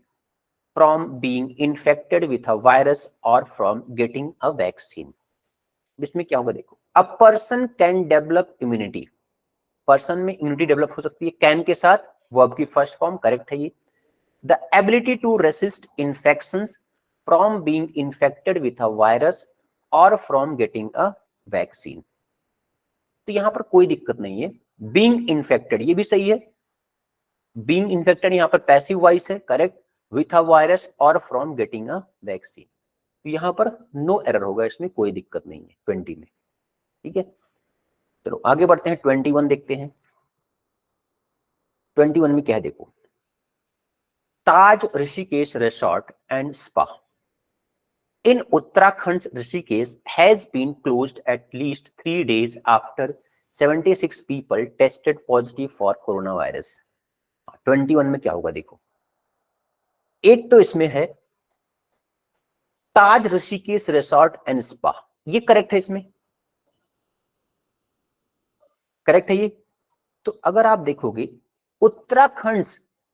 from being infected with a virus or from getting a vaccine। इसमें क्या होगा देखो, a person can develop immunity, person में इम्यूनिटी डेवलप हो सकती है, कैन के साथ, वर्ब की फर्स्ट फॉर्म, करेक्ट है ये। The ability to resist infections from being infected with a virus और फ्रॉम गेटिंग अ वैक्सीन। तो यहां पर कोई दिक्कत नहीं है, बीइंग इन्फेक्टेड ये भी सही है, बीइंग इन्फेक्टेड यहां पर पैसिव वॉइस है, करेक्ट, विथ अ वायरस और फ्रॉम गेटिंग अ वैक्सीन। तो यहां पर नो एरर होगा, इसमें कोई दिक्कत नहीं है 20 में, ठीक है। चलो आगे बढ़ते हैं, 21 देखते हैं। 21 में क्या है देखो, Taj Rishikesh resort and spa in Uttarakhand Rishikesh has been closed at least 3 days after 76 people tested positive for coronavirus। 21 में क्या होगा देखो, एक तो इसमें है Taj Rishikesh resort and spa, ये करेक्ट है, इसमें करेक्ट है ये। तो अगर आप देखोगे Uttarakhand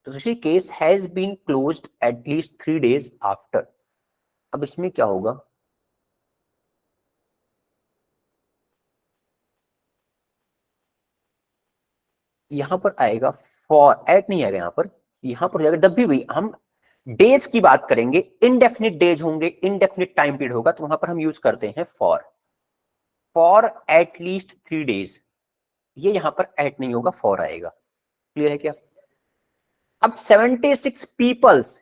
Rishikesh has been closed at least 3 days after, अब इसमें क्या होगा, यहां पर आएगा फॉर, एट नहीं आएगा यहां पर, यहां पर जाएगा डब्ल्यू भी। हम डेज की बात करेंगे, इनडेफिनिट डेज होंगे, इनडेफिनिट टाइम पीरियड होगा, तो वहां पर हम यूज करते हैं फॉर एट लीस्ट 3 days। ये यहां पर एट नहीं होगा, फॉर आएगा, क्लियर है क्या। अब 76 पीपल्स,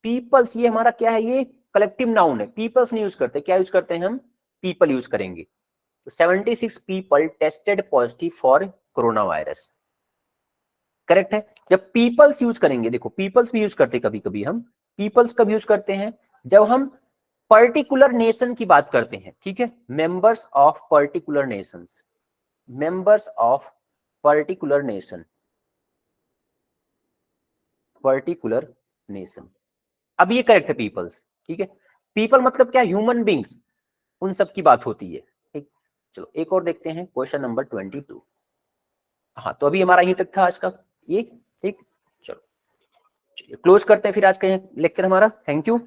पीपल्स ये हमारा क्या है, ये कलेक्टिव नाउन है, पीपल्स नहीं यूज करते, क्या यूज करते हैं हम, पीपल यूज करेंगे। तो 76 people tested positive for corona virus, correct है। जब पीपल्स यूज करेंगे, देखो पीपल्स भी यूज करते कभी कभी हम, पीपल्स कब यूज करते हैं, जब हम पर्टिकुलर नेशन की बात करते हैं, ठीक है, members of particular Nations, members of particular nation, particular nation, अब ये करेक्ट है पीपल्स, ठीक है। पीपल मतलब क्या, ह्यूमन बींग्स, उन सब की बात होती है, ठीक। चलो एक और देखते हैं, क्वेश्चन नंबर 22। हाँ तो अभी हमारा यहीं तक था आज का ये, ठीक। चलो क्लोज करते हैं फिर आज का लेक्चर हमारा, थैंक यू।